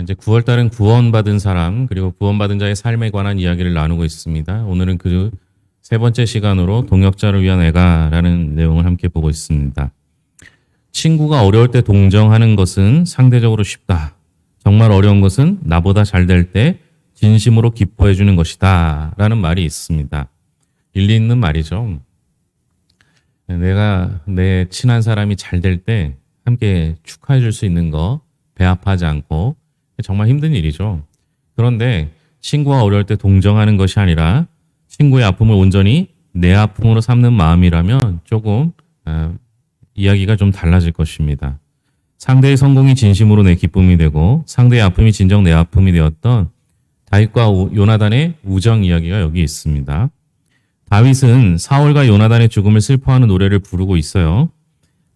이제 9월 달은 구원받은 사람 그리고 구원받은 자의 삶에 관한 이야기를 나누고 있습니다. 오늘은 그 세 번째 시간으로 동역자를 위한 애가라는 내용을 함께 보고 있습니다. 친구가 어려울 때 동정하는 것은 상대적으로 쉽다. 정말 어려운 것은 나보다 잘 될 때 진심으로 기뻐해 주는 것이다. 라는 말이 있습니다. 일리 있는 말이죠. 내가 내 친한 사람이 잘 될 때 함께 축하해 줄 수 있는 거 배합하지 않고 정말 힘든 일이죠. 그런데 친구가 어려울 때 동정하는 것이 아니라 친구의 아픔을 온전히 내 아픔으로 삼는 마음이라면 조금 이야기가 좀 달라질 것입니다. 상대의 성공이 진심으로 내 기쁨이 되고 상대의 아픔이 진정 내 아픔이 되었던 다윗과 요나단의 우정 이야기가 여기 있습니다. 다윗은 사울과 요나단의 죽음을 슬퍼하는 노래를 부르고 있어요.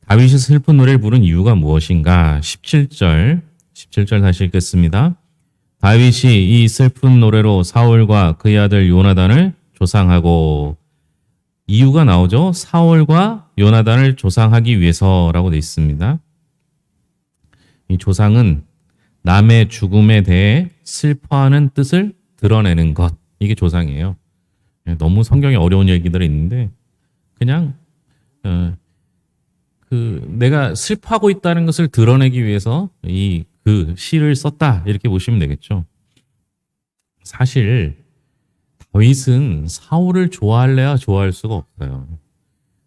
다윗이 슬픈 노래를 부른 이유가 무엇인가? 17절 다시 읽겠습니다. 다윗이 이 슬픈 노래로 사울과 그의 아들 요나단을 조상하고, 이유가 나오죠. 사울과 요나단을 조상하기 위해서라고 되어 있습니다. 이 조상은 남의 죽음에 대해 슬퍼하는 뜻을 드러내는 것, 이게 조상이에요. 너무 성경에 어려운 얘기들이 있는데 그냥 내가 슬퍼하고 있다는 것을 드러내기 위해서 그 시를 썼다, 이렇게 보시면 되겠죠. 사실 다윗은 사울을 좋아할래야 좋아할 수가 없어요.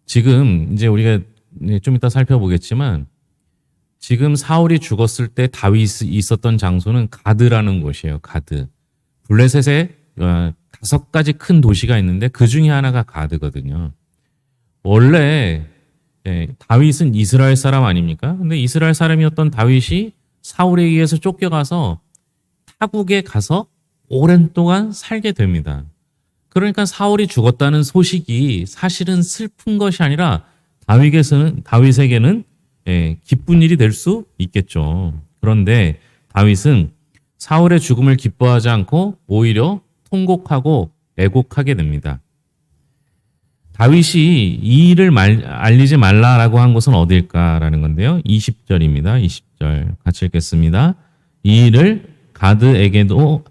지금 이제 우리가 좀 이따 살펴보겠지만 지금 사울이 죽었을 때 다윗이 있었던 장소는 가드라는 곳이에요. 가드. 블레셋에 5가지 큰 도시가 있는데 그 중에 하나가 가드거든요. 원래 다윗은 이스라엘 사람 아닙니까? 근데 이스라엘 사람이었던 다윗이 사울에 의해서 쫓겨가서 타국에 가서 오랜 동안 살게 됩니다. 그러니까 사울이 죽었다는 소식이 사실은 슬픈 것이 아니라 다윗에게는 기쁜 일이 될 수 있겠죠. 그런데 다윗은 사울의 죽음을 기뻐하지 않고 오히려 통곡하고 애곡하게 됩니다. 다윗이 이 일을 알리지 말라라고 한 곳은 어딜까라는 건데요. 20절입니다. 20절 같이 읽겠습니다. 이 일을 가드에도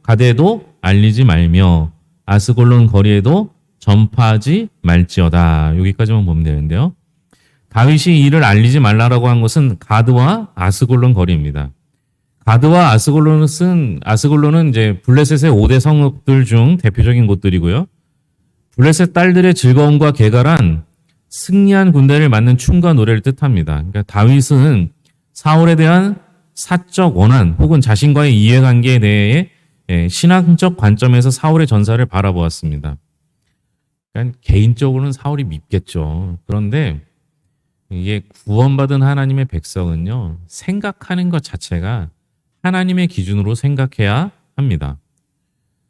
알리지 말며 아스골론 거리에도 전파하지 말지어다. 여기까지만 보면 되는데요. 다윗이 이 일을 알리지 말라라고 한 것은 가드와 아스골론 거리입니다. 가드와 아스골론은 이제 블레셋의 5대 성읍들 중 대표적인 곳들이고요. 블레셋 딸들의 즐거움과 개갈한 승리한 군대를 맞는 춤과 노래를 뜻합니다. 그러니까 다윗은 사울에 대한 사적 원한 혹은 자신과의 이해관계에 대해 신앙적 관점에서 사울의 전사를 바라보았습니다. 그러니까 개인적으로는 사울이 밉겠죠. 그런데 이게 구원받은 하나님의 백성은요, 생각하는 것 자체가 하나님의 기준으로 생각해야 합니다.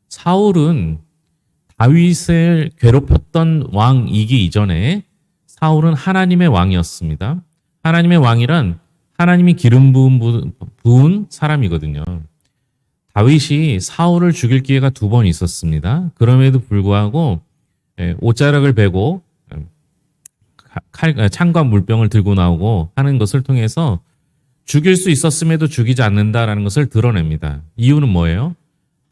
사울은 다윗을 괴롭혔던 왕이기 이전에 사울은 하나님의 왕이었습니다. 하나님의 왕이란 하나님이 기름 부은 사람이거든요. 다윗이 사울을 죽일 기회가 2번 있었습니다. 그럼에도 불구하고 옷자락을 베고 창과 물병을 들고 나오고 하는 것을 통해서 죽일 수 있었음에도 죽이지 않는다라는 것을 드러냅니다. 이유는 뭐예요?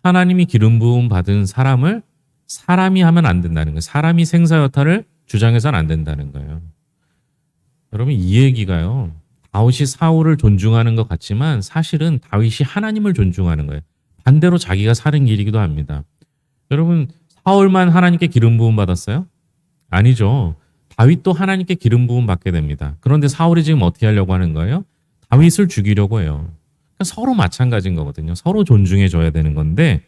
하나님이 기름 부음 받은 사람을 사람이 하면 안 된다는 거예요. 사람이 생사 여탈을 주장해서는 안 된다는 거예요. 여러분, 이 얘기가요, 다윗이 사울을 존중하는 것 같지만 사실은 다윗이 하나님을 존중하는 거예요. 반대로 자기가 사는 길이기도 합니다. 여러분, 사울만 하나님께 기름 부음 받았어요? 아니죠. 다윗도 하나님께 기름 부음 받게 됩니다. 그런데 사울이 지금 어떻게 하려고 하는 거예요? 다윗을 죽이려고 해요. 그러니까 서로 마찬가지인 거거든요. 서로 존중해 줘야 되는 건데,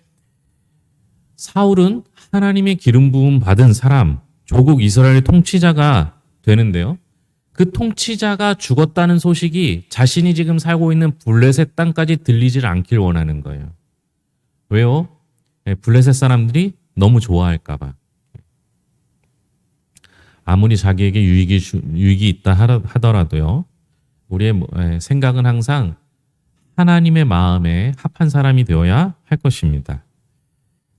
사울은 하나님의 기름 부음 받은 사람, 조국 이스라엘의 통치자가 되는데요. 그 통치자가 죽었다는 소식이 자신이 지금 살고 있는 블레셋 땅까지 들리질 않길 원하는 거예요. 왜요? 블레셋 사람들이 너무 좋아할까 봐. 아무리 자기에게 유익이 있다 하더라도요, 우리의 생각은 항상 하나님의 마음에 합한 사람이 되어야 할 것입니다.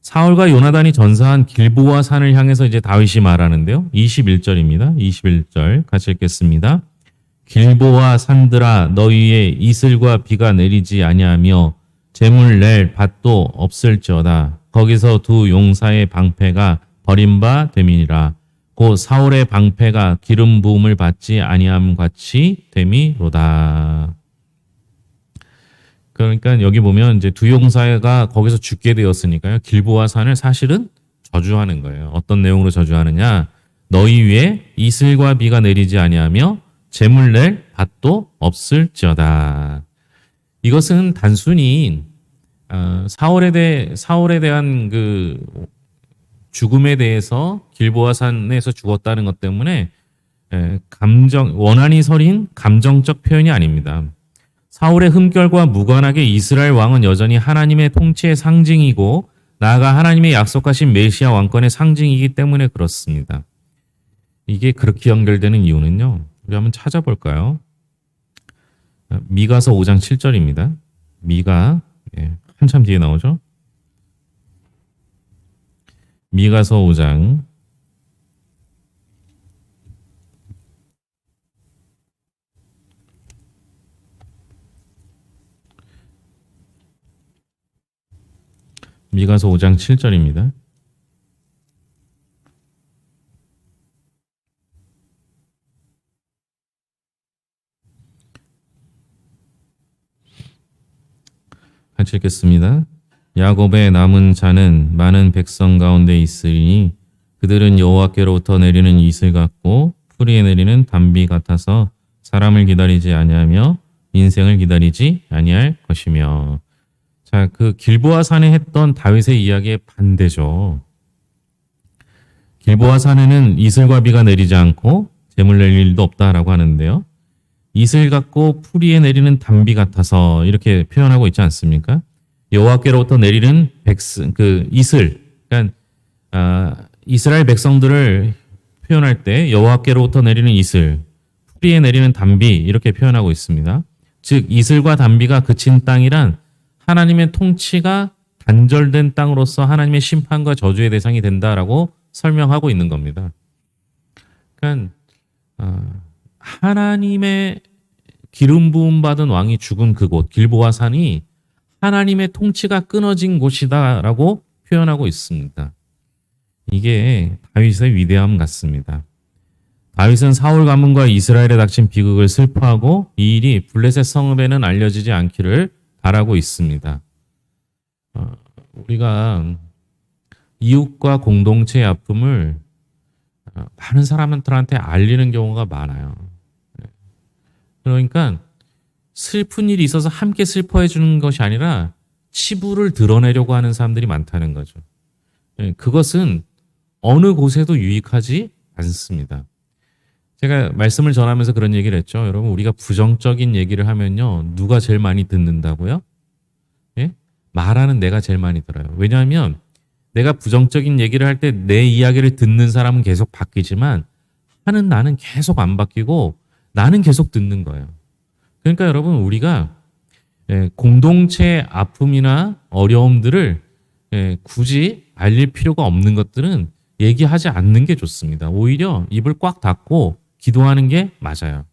사울과 요나단이 전사한 길보아 산을 향해서 이제 다윗이 말하는데요. 21절입니다. 21절 같이 읽겠습니다. 길보아 산들아 너희의 이슬과 비가 내리지 아니하며 재물 낼 밭도 없을지어다. 거기서 두 용사의 방패가 버림바 됨이니라. 곧 사울의 방패가 기름 부음을 받지 아니함 같이 됨이로다. 그러니까 여기 보면 이제 두 용사가 거기서 죽게 되었으니까요. 길보아 산을 사실은 저주하는 거예요. 어떤 내용으로 저주하느냐? 너희 위에 이슬과 비가 내리지 아니하며 재물 낼 밭도 없을지어다. 이것은 단순히 사울에 대한 그 죽음에 대해서 길보아 산에서 죽었다는 것 때문에 원한이 서린 감정적 표현이 아닙니다. 사울의 흠결과 무관하게 이스라엘 왕은 여전히 하나님의 통치의 상징이고 나아가 하나님의 약속하신 메시아 왕권의 상징이기 때문에 그렇습니다. 이게 그렇게 연결되는 이유는요. 우리 한번 찾아볼까요? 미가서 5장 7절입니다. 미가 한참 뒤에 나오죠. 미가서 5장 7절입니다. 같이 읽겠습니다. 야곱의 남은 자는 많은 백성 가운데 있으리니 그들은 여호와께로부터 내리는 이슬 같고 풀이에 내리는 단비 같아서 사람을 기다리지 아니하며 인생을 기다리지 아니할 것이며. 자, 그 길보아 산에 했던 다윗의 이야기의 반대죠. 길보아 산에는 이슬과 비가 내리지 않고 재물 낼 일도 없다라고 하는데요. 이슬 같고 풀이에 내리는 단비 같아서 이렇게 표현하고 있지 않습니까? 여호와께로부터 내리는 이슬, 그러니까 이스라엘 백성들을 표현할 때 여호와께로부터 내리는 이슬, 풀이에 내리는 단비 이렇게 표현하고 있습니다. 즉 이슬과 단비가 그친 땅이란 하나님의 통치가 단절된 땅으로서 하나님의 심판과 저주의 대상이 된다라고 설명하고 있는 겁니다. 그러니까 하나님의 기름 부음 받은 왕이 죽은 그곳 길보아 산이 하나님의 통치가 끊어진 곳이다라고 표현하고 있습니다. 이게 다윗의 위대함 같습니다. 다윗은 사울 가문과 이스라엘에 닥친 비극을 슬퍼하고 이 일이 블레셋 성읍에는 알려지지 않기를 바라고 있습니다. 우리가 이웃과 공동체의 아픔을 많은 사람들한테 알리는 경우가 많아요. 그러니까 슬픈 일이 있어서 함께 슬퍼해 주는 것이 아니라 치부를 드러내려고 하는 사람들이 많다는 거죠. 그것은 어느 곳에도 유익하지 않습니다. 제가 말씀을 전하면서 그런 얘기를 했죠. 여러분, 우리가 부정적인 얘기를 하면요. 누가 제일 많이 듣는다고요? 예? 말하는 내가 제일 많이 들어요. 왜냐하면 내가 부정적인 얘기를 할 때 내 이야기를 듣는 사람은 계속 바뀌지만 하는 나는 계속 안 바뀌고 나는 계속 듣는 거예요. 그러니까 여러분, 우리가 공동체의 아픔이나 어려움들을 굳이 알릴 필요가 없는 것들은 얘기하지 않는 게 좋습니다. 오히려 입을 꽉 닫고 기도하는 게 맞아요.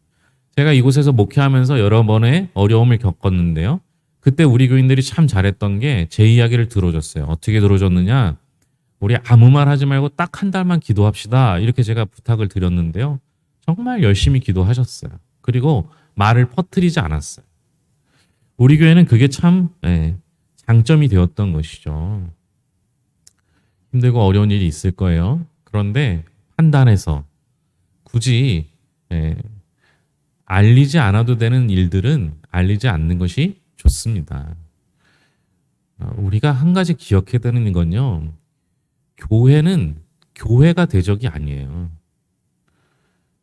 제가 이곳에서 목회하면서 여러 번의 어려움을 겪었는데요. 그때 우리 교인들이 참 잘했던 게 제 이야기를 들어줬어요. 어떻게 들어줬느냐? 우리 아무 말 하지 말고 딱 한 달만 기도합시다. 이렇게 제가 부탁을 드렸는데요. 정말 열심히 기도하셨어요. 그리고 말을 퍼뜨리지 않았어요. 우리 교회는 그게 참 장점이 되었던 것이죠. 힘들고 어려운 일이 있을 거예요. 그런데 판단해서 굳이 알리지 않아도 되는 일들은 알리지 않는 것이 좋습니다. 우리가 한 가지 기억해야 되는 건요. 교회는 교회가 대적이 아니에요.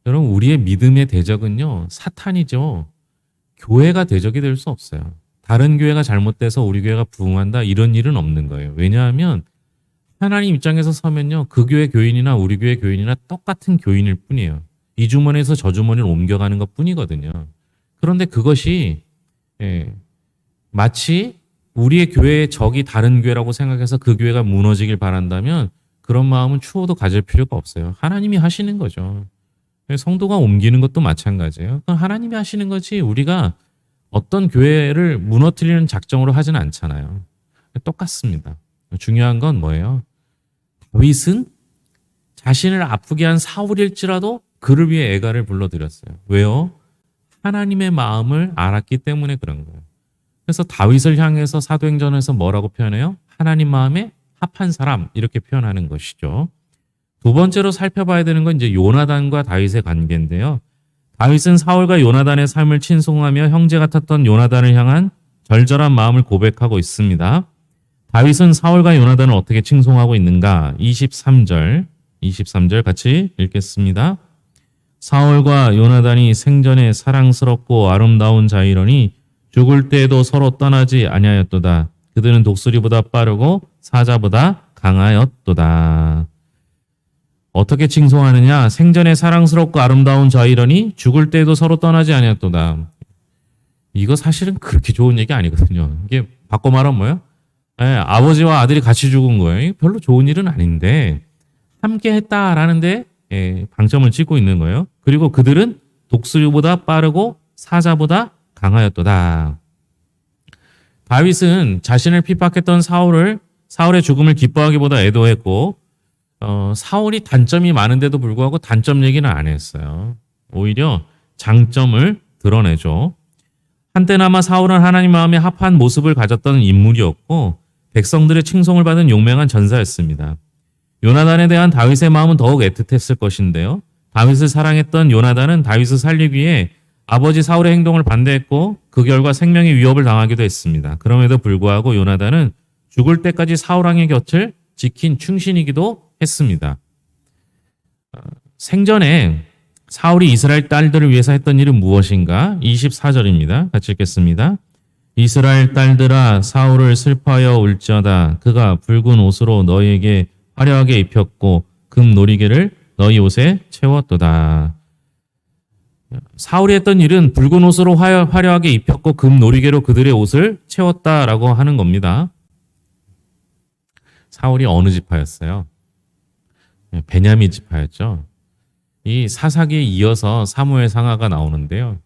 여러분, 우리의 믿음의 대적은요. 사탄이죠. 교회가 대적이 될 수 없어요. 다른 교회가 잘못돼서 우리 교회가 부흥한다 이런 일은 없는 거예요. 왜냐하면 하나님 입장에서 서면요. 그 교회 교인이나 우리 교회 교인이나 똑같은 교인일 뿐이에요. 이 주머니에서 저 주머니를 옮겨가는 것 뿐이거든요. 그런데 그것이 마치 우리의 교회의 적이 다른 교회라고 생각해서 그 교회가 무너지길 바란다면 그런 마음은 추호도 가질 필요가 없어요. 하나님이 하시는 거죠. 성도가 옮기는 것도 마찬가지예요. 하나님이 하시는 거지 우리가 어떤 교회를 무너뜨리는 작정으로 하진 않잖아요. 똑같습니다. 중요한 건 뭐예요? 다윗은 자신을 아프게 한 사울일지라도 그를 위해 애가를 불러들였어요. 왜요? 하나님의 마음을 알았기 때문에 그런 거예요. 그래서 다윗을 향해서 사도행전에서 뭐라고 표현해요? 하나님 마음에 합한 사람 이렇게 표현하는 것이죠. 두 번째로 살펴봐야 되는 건 이제 요나단과 다윗의 관계인데요. 다윗은 사울과 요나단의 삶을 친송하며 형제 같았던 요나단을 향한 절절한 마음을 고백하고 있습니다. 다윗은 사울과 요나단을 어떻게 칭송하고 있는가? 23절 같이 읽겠습니다. 사울과 요나단이 생전에 사랑스럽고 아름다운 자이러니 죽을 때에도 서로 떠나지 아니하였도다. 그들은 독수리보다 빠르고 사자보다 강하였도다. 어떻게 칭송하느냐? 생전에 사랑스럽고 아름다운 자이러니 죽을 때에도 서로 떠나지 아니하였도다. 이거 사실은 그렇게 좋은 얘기 아니거든요. 이게 바꿔 말하면 뭐예요? 아버지와 아들이 같이 죽은 거예요. 별로 좋은 일은 아닌데 함께 했다라는데 방점을 찍고 있는 거예요. 그리고 그들은 독수리보다 빠르고 사자보다 강하였도다. 다윗은 자신을 핍박했던 사울의 죽음을 기뻐하기보다 애도했고 사울이 단점이 많은데도 불구하고 단점 얘기는 안 했어요. 오히려 장점을 드러내죠. 한때나마 사울은 하나님 마음에 합한 모습을 가졌던 인물이었고 백성들의 칭송을 받은 용맹한 전사였습니다. 요나단에 대한 다윗의 마음은 더욱 애틋했을 것인데요. 다윗을 사랑했던 요나단은 다윗을 살리기 위해 아버지 사울의 행동을 반대했고 그 결과 생명의 위협을 당하기도 했습니다. 그럼에도 불구하고 요나단은 죽을 때까지 사울왕의 곁을 지킨 충신이기도 했습니다. 생전에 사울이 이스라엘 딸들을 위해서 했던 일은 무엇인가? 24절입니다. 같이 읽겠습니다. 이스라엘 딸들아 사울을 슬퍼하여 울지어다. 그가 붉은 옷으로 너희에게 화려하게 입혔고 금 놀이개를 너희 옷에 채웠도다. 사울이 했던 일은 붉은 옷으로 화려하게 입혔고 금 놀이개로 그들의 옷을 채웠다라고 하는 겁니다. 사울이 어느 지파였어요? 베냐민 지파였죠. 이 사사기에 이어서 사무엘 상하가 나오는데요.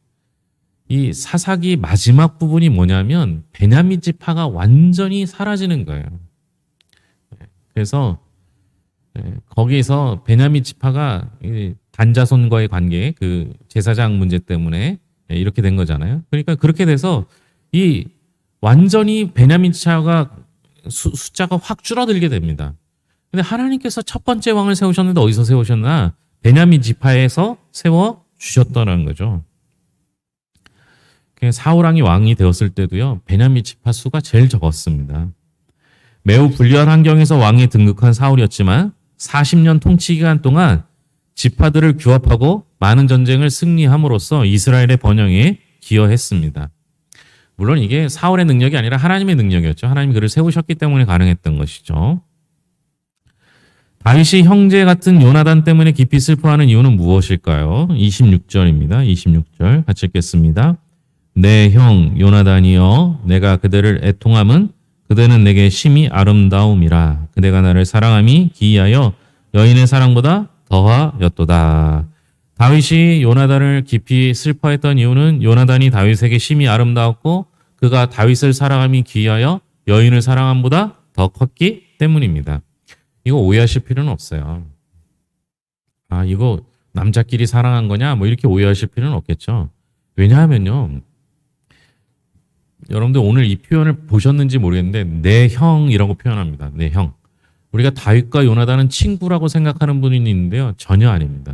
이 사사기 마지막 부분이 뭐냐면 베냐민 지파가 완전히 사라지는 거예요. 그래서 거기서 베냐민 지파가 단자손과의 관계, 그 제사장 문제 때문에 이렇게 된 거잖아요. 그러니까 그렇게 돼서 이 완전히 베냐민 지파가 숫자가 확 줄어들게 됩니다. 근데 하나님께서 첫 번째 왕을 세우셨는데 어디서 세우셨나? 베냐민 지파에서 세워 주셨다는 거죠. 사울 왕이 되었을 때도요. 베냐민 지파 수가 제일 적었습니다. 매우 불리한 환경에서 왕에 등극한 사울이었지만 40년 통치 기간 동안 지파들을 규합하고 많은 전쟁을 승리함으로써 이스라엘의 번영에 기여했습니다. 물론 이게 사울의 능력이 아니라 하나님의 능력이었죠. 하나님이 그를 세우셨기 때문에 가능했던 것이죠. 다윗이 형제 같은 요나단 때문에 깊이 슬퍼하는 이유는 무엇일까요? 26절입니다. 26절 같이 읽겠습니다. 내 형 요나단이여 내가 그대를 애통함은 그대는 내게 심히 아름다움이라. 그대가 나를 사랑함이 기이하여 여인의 사랑보다 더하였도다. 다윗이 요나단을 깊이 슬퍼했던 이유는 요나단이 다윗에게 심히 아름다웠고 그가 다윗을 사랑함이 기이하여 여인을 사랑함보다 더 컸기 때문입니다. 이거 오해하실 필요는 없어요. 이거 남자끼리 사랑한 거냐? 뭐 이렇게 오해하실 필요는 없겠죠. 왜냐하면요. 여러분들 오늘 이 표현을 보셨는지 모르겠는데 내 형이라고 표현합니다. 내 형. 우리가 다윗과 요나단은 친구라고 생각하는 분이 있는데요. 전혀 아닙니다.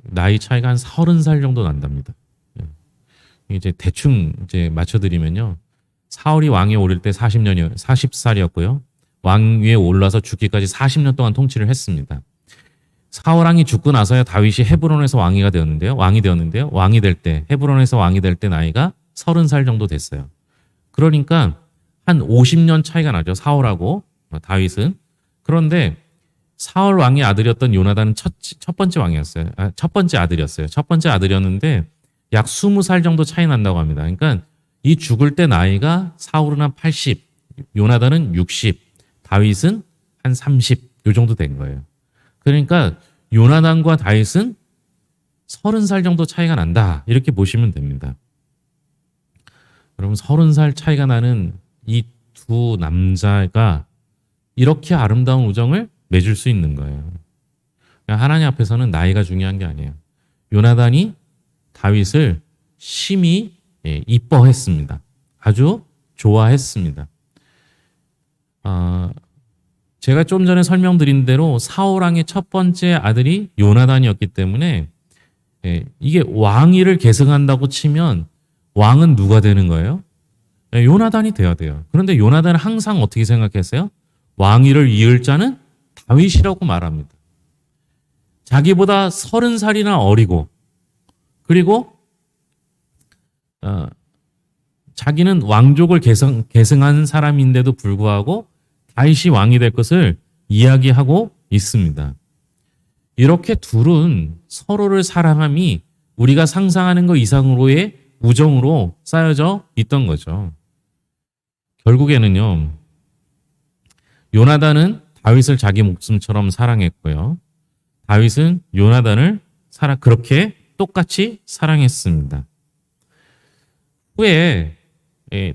나이 차이가 한 30살 정도 난답니다. 이제 대충 이제 맞춰드리면요. 사울이 왕에 오를 때 40살이었고요. 왕 위에 올라서 죽기까지 40년 동안 통치를 했습니다. 사울 왕이 죽고 나서야 다윗이 헤브론에서 왕이 되었는데요. 왕이 될 때, 헤브론에서 왕이 될 때 나이가 30살 정도 됐어요. 그러니까 한 50년 차이가 나죠. 사울하고 다윗은. 그런데 사울 왕의 아들이었던 요나단은 첫 번째 왕이었어요. 첫 번째 아들이었어요. 첫 번째 아들이었는데 약 20살 정도 차이 난다고 합니다. 그러니까 이 죽을 때 나이가 사울은 한 80, 요나단은 60, 다윗은 한 30, 요 정도 된 거예요. 그러니까 요나단과 다윗은 30살 정도 차이가 난다. 이렇게 보시면 됩니다. 여러분 30살 차이가 나는 이 두 남자가 이렇게 아름다운 우정을 맺을 수 있는 거예요. 하나님 앞에서는 나이가 중요한 게 아니에요. 요나단이 다윗을 심히 이뻐했습니다. 아주 좋아했습니다. 제가 좀 전에 설명드린 대로 사울 왕의 첫 번째 아들이 요나단이었기 때문에 이게 왕위를 계승한다고 치면 왕은 누가 되는 거예요? 요나단이 돼야 돼요. 그런데 요나단은 항상 어떻게 생각했어요? 왕위를 이을 자는 다윗이라고 말합니다. 자기보다 30살이나 어리고 그리고 자기는 왕족을 계승한 사람인데도 불구하고 다윗이 왕이 될 것을 이야기하고 있습니다. 이렇게 둘은 서로를 사랑함이 우리가 상상하는 것 이상으로의 우정으로 쌓여져 있던 거죠. 결국에는요, 요나단은 다윗을 자기 목숨처럼 사랑했고요. 다윗은 요나단을 그렇게 똑같이 사랑했습니다. 후에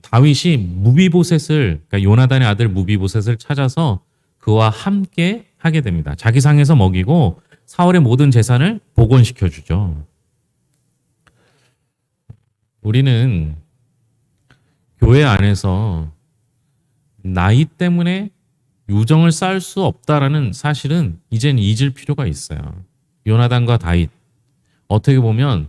다윗이 무비보셋을, 그러니까 요나단의 아들 무비보셋을 찾아서 그와 함께 하게 됩니다. 자기 상에서 먹이고 사울의 모든 재산을 복원시켜 주죠. 우리는 교회 안에서 나이 때문에 우정을 쌓을 수 없다라는 사실은 이젠 잊을 필요가 있어요. 요나단과 다윗, 어떻게 보면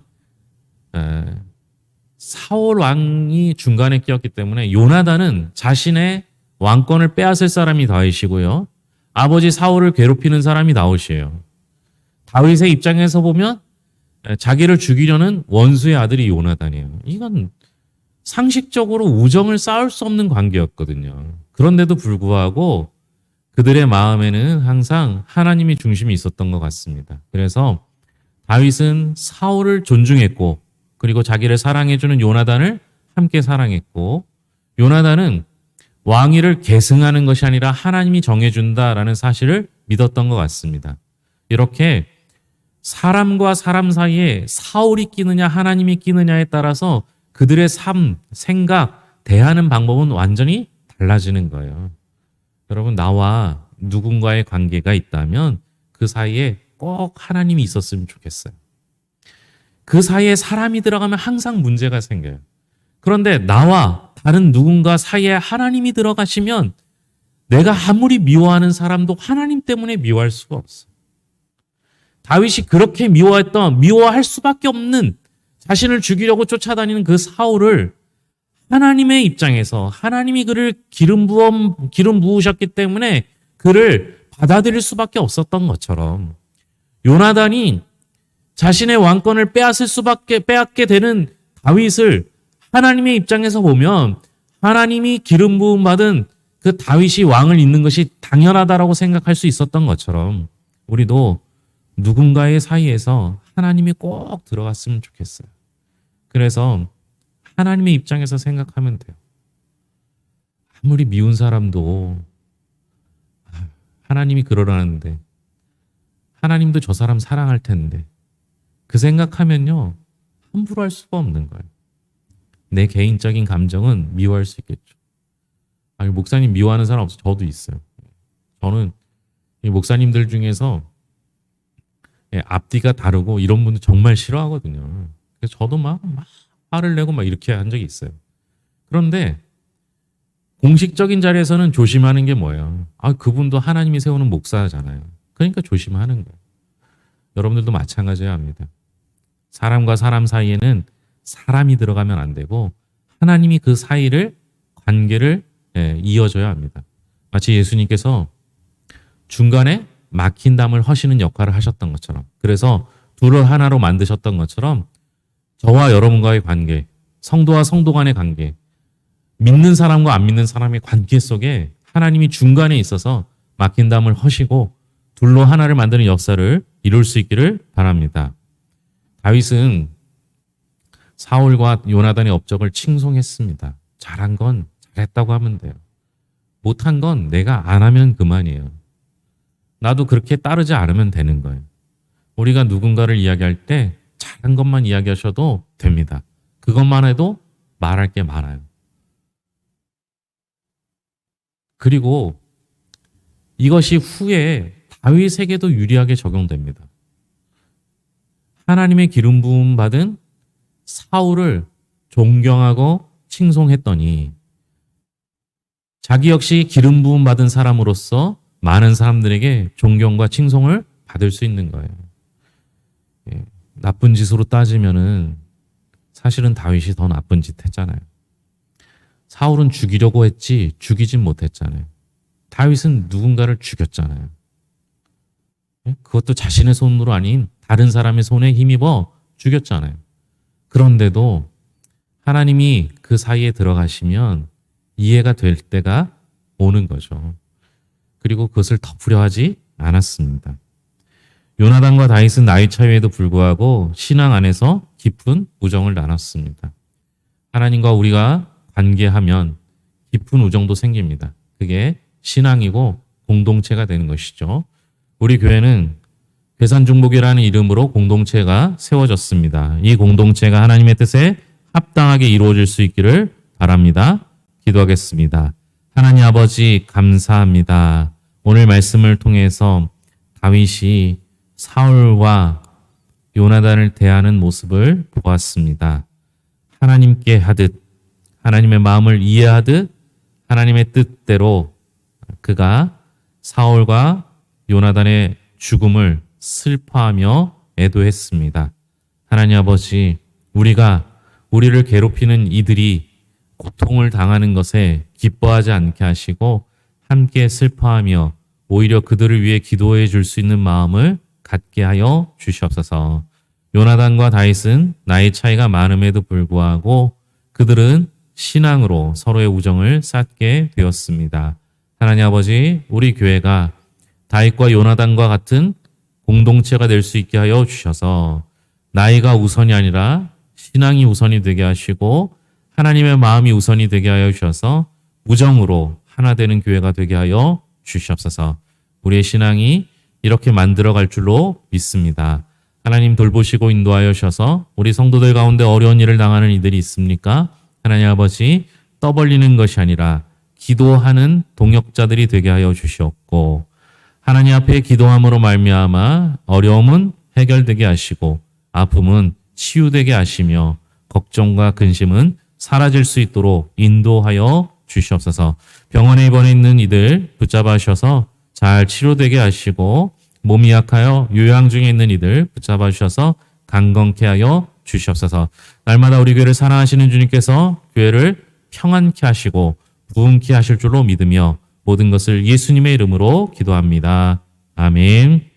사울 왕이 중간에 끼었기 때문에 요나단은 자신의 왕권을 빼앗을 사람이 다윗이고요. 아버지 사울을 괴롭히는 사람이 다윗이에요. 다윗의 입장에서 보면 자기를 죽이려는 원수의 아들이 요나단이에요. 이건 상식적으로 우정을 쌓을 수 없는 관계였거든요. 그런데도 불구하고 그들의 마음에는 항상 하나님이 중심이 있었던 것 같습니다. 그래서 다윗은 사울을 존중했고 그리고 자기를 사랑해주는 요나단을 함께 사랑했고 요나단은 왕위를 계승하는 것이 아니라 하나님이 정해준다라는 사실을 믿었던 것 같습니다. 이렇게 사람과 사람 사이에 사울이 끼느냐 하나님이 끼느냐에 따라서 그들의 삶, 생각, 대하는 방법은 완전히 달라지는 거예요. 여러분, 나와 누군가의 관계가 있다면 그 사이에 꼭 하나님이 있었으면 좋겠어요. 그 사이에 사람이 들어가면 항상 문제가 생겨요. 그런데 나와 다른 누군가 사이에 하나님이 들어가시면 내가 아무리 미워하는 사람도 하나님 때문에 미워할 수가 없어요. 다윗이 그렇게 미워할 수밖에 없는 자신을 죽이려고 쫓아다니는 그 사울을 하나님의 입장에서 하나님이 그를 기름 부으셨기 때문에 그를 받아들일 수밖에 없었던 것처럼 요나단이 자신의 왕권을 빼앗게 되는 다윗을 하나님의 입장에서 보면 하나님이 기름 부음 받은 그 다윗이 왕을 잇는 것이 당연하다라고 생각할 수 있었던 것처럼 우리도 누군가의 사이에서 하나님이 꼭 들어갔으면 좋겠어요. 그래서 하나님의 입장에서 생각하면 돼요. 아무리 미운 사람도 하나님이 그러라는데 하나님도 저 사람 사랑할 텐데 그 생각하면요 함부로 할 수가 없는 거예요. 내 개인적인 감정은 미워할 수 있겠죠. 아니, 목사님 미워하는 사람 없어요. 저도 있어요. 저는 이 목사님들 중에서 앞뒤가 다르고 이런 분들 정말 싫어하거든요. 그래서 저도 막 화를 내고 막 이렇게 한 적이 있어요. 그런데 공식적인 자리에서는 조심하는 게 뭐예요? 그분도 하나님이 세우는 목사잖아요. 그러니까 조심하는 거예요. 여러분들도 마찬가지여야 합니다. 사람과 사람 사이에는 사람이 들어가면 안 되고 하나님이 그 사이를 관계를 이어줘야 합니다. 마치 예수님께서 중간에 막힌 담을 허시는 역할을 하셨던 것처럼 그래서 둘을 하나로 만드셨던 것처럼 저와 여러분과의 관계, 성도와 성도 간의 관계, 믿는 사람과 안 믿는 사람의 관계 속에 하나님이 중간에 있어서 막힌 담을 허시고 둘로 하나를 만드는 역사를 이룰 수 있기를 바랍니다. 다윗은 사울과 요나단의 업적을 칭송했습니다. 잘한 건 잘했다고 하면 돼요. 못한 건 내가 안 하면 그만이에요. 나도 그렇게 따르지 않으면 되는 거예요. 우리가 누군가를 이야기할 때 한 것만 이야기하셔도 됩니다. 그것만 해도 말할 게 많아요. 그리고 이것이 후에 다윗에게도 유리하게 적용됩니다. 하나님의 기름 부음 받은 사울을 존경하고 칭송했더니 자기 역시 기름 부음 받은 사람으로서 많은 사람들에게 존경과 칭송을 받을 수 있는 거예요. 나쁜 짓으로 따지면은 사실은 다윗이 더 나쁜 짓 했잖아요. 사울은 죽이려고 했지 죽이진 못했잖아요. 다윗은 누군가를 죽였잖아요. 그것도 자신의 손으로 아닌 다른 사람의 손에 힘입어 죽였잖아요. 그런데도 하나님이 그 사이에 들어가시면 이해가 될 때가 오는 거죠. 그리고 그것을 덮으려 하지 않았습니다. 요나단과 다윗은 나이 차이에도 불구하고 신앙 안에서 깊은 우정을 나눴습니다. 하나님과 우리가 관계하면 깊은 우정도 생깁니다. 그게 신앙이고 공동체가 되는 것이죠. 우리 교회는 괴산중복이라는 이름으로 공동체가 세워졌습니다. 이 공동체가 하나님의 뜻에 합당하게 이루어질 수 있기를 바랍니다. 기도하겠습니다. 하나님 아버지 감사합니다. 오늘 말씀을 통해서 다윗이 사울과 요나단을 대하는 모습을 보았습니다. 하나님께 하듯 하나님의 마음을 이해하듯 하나님의 뜻대로 그가 사울과 요나단의 죽음을 슬퍼하며 애도했습니다. 하나님 아버지, 우리를 괴롭히는 이들이 고통을 당하는 것에 기뻐하지 않게 하시고 함께 슬퍼하며 오히려 그들을 위해 기도해 줄 수 있는 마음을 갖게 하여 주시옵소서. 요나단과 다윗은 나이 차이가 많음에도 불구하고 그들은 신앙으로 서로의 우정을 쌓게 되었습니다. 하나님 아버지, 우리 교회가 다윗과 요나단과 같은 공동체가 될 수 있게 하여 주셔서 나이가 우선이 아니라 신앙이 우선이 되게 하시고 하나님의 마음이 우선이 되게 하여 주셔서 우정으로 하나 되는 교회가 되게 하여 주시옵소서. 우리의 신앙이 이렇게 만들어갈 줄로 믿습니다. 하나님 돌보시고 인도하여 주셔서 우리 성도들 가운데 어려운 일을 당하는 이들이 있습니까? 하나님 아버지, 떠벌리는 것이 아니라 기도하는 동역자들이 되게 하여 주시옵고 하나님 앞에 기도함으로 말미암아 어려움은 해결되게 하시고 아픔은 치유되게 하시며 걱정과 근심은 사라질 수 있도록 인도하여 주시옵소서. 병원에 입원해 있는 이들 붙잡아 주셔서 잘 치료되게 하시고 몸이 약하여 요양 중에 있는 이들 붙잡아 주셔서 강건케 하여 주시옵소서. 날마다 우리 교회를 사랑하시는 주님께서 교회를 평안케 하시고 부흥케 하실 줄로 믿으며 모든 것을 예수님의 이름으로 기도합니다. 아멘.